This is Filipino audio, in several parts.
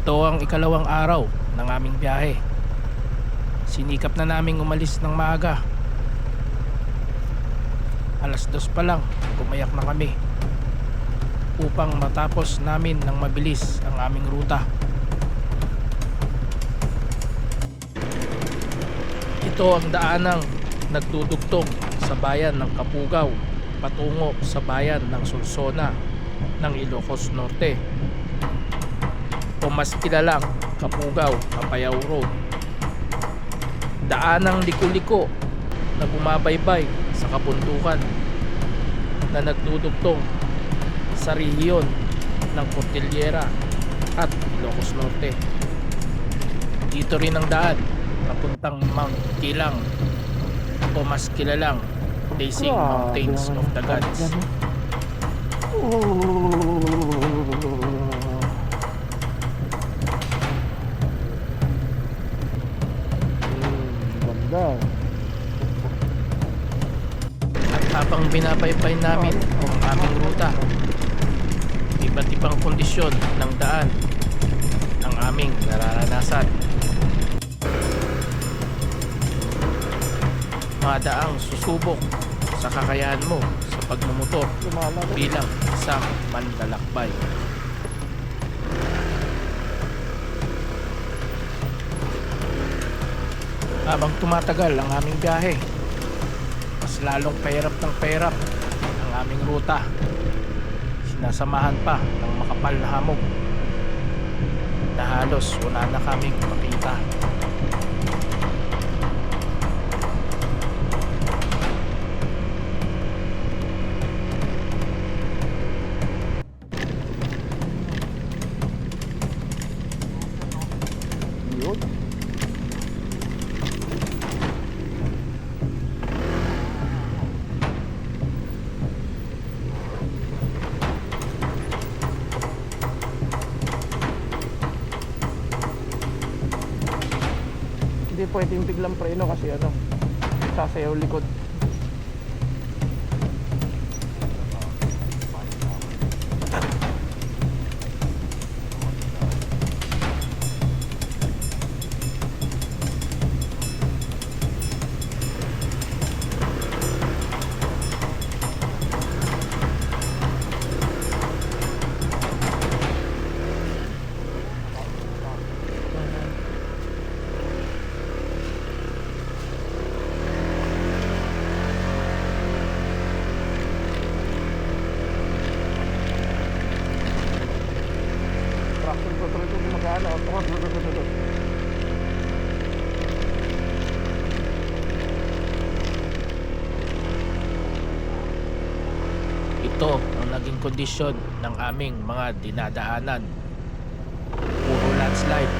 Ito ang ikalawang araw ng aming biyahe. Sinikap na naming umalis ng maaga. Alas 2 pa lang, pumayak na kami upang matapos namin ng mabilis ang aming ruta. Ito ang daanang nagdudugtong sa bayan ng Kapugaw patungo sa bayan ng Solsona ng Ilocos Norte, o mas kilalang Kapugaw Apayao Road. Daanang liko-liko na bumabaybay sa kabundukan na nagdudugtong sa rehiyon ng Cordillera at Ilocos Norte. Dito rin ang daan papuntang Mount Kilang, o mas kilalang Daising Mountains of the Gods. Ganda. At habang binabaybay namin ang aming ruta, iba't ibang kondisyon ng daan ang aming nararanasan. Mga daang susubok sa kakayahan mo sa pagmumotor bilang isang manlalakbay. Habang tumatagal ang aming biyahe, mas lalong pahirap ng pahirap ang aming ruta. Sinasamahan pa ng makapal na hamog na halos wala na kaming makita. Yun. Hindi pwedeng biglang preno kasi sasayaw likod. Traction control ito gumagana. Ito ang naging kondisyon ng aming mga dinadaanan. Puro landslide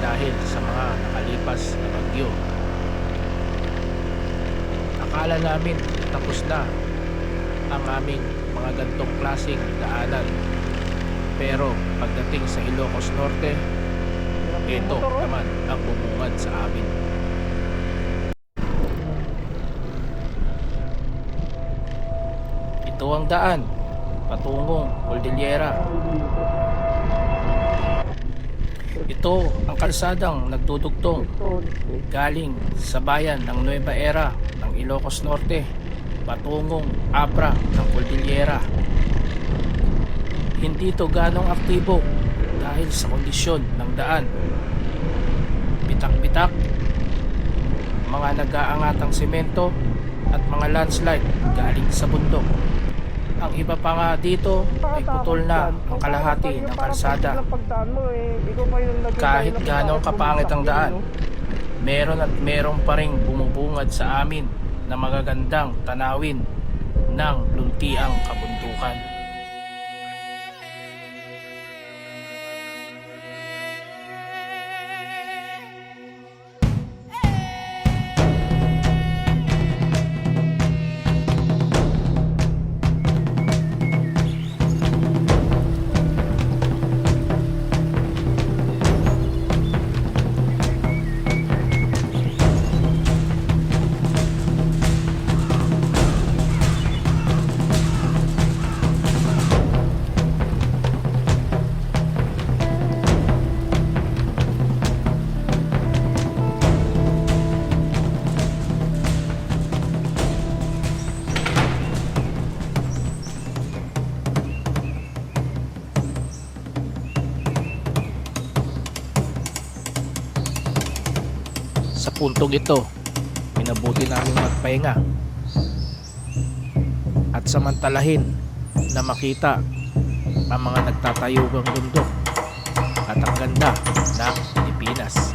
dahil sa mga nakalipas na bagyo. Akala namin tapos na ang aming mga gantong klaseng daanan, pero pagdating sa Ilocos Norte, ito naman ang bumungad sa amin. Ito ang daan patungong Cordillera. Ito ang kalsadang nagdudugtong galing sa bayan ng Nueva Era ng Ilocos Norte patungong Abra ng Cordillera. Hindi ito ganong aktibo dahil sa kondisyon ng daan. Bitak-bitak, mga nag-aangatang semento at mga landslide galing sa bundok. Ang iba pa nga dito ay putol na ang kalahati ng kalsada. Kahit ganong kapangit ang daan, meron at meron pa ring bumubungad sa amin na magagandang tanawin ng luntiang kabundukan. puntong ito, minabuti namin magpahinga at samantalahin na makita ang mga nagtatayugang bundok at ang ganda ng Pilipinas.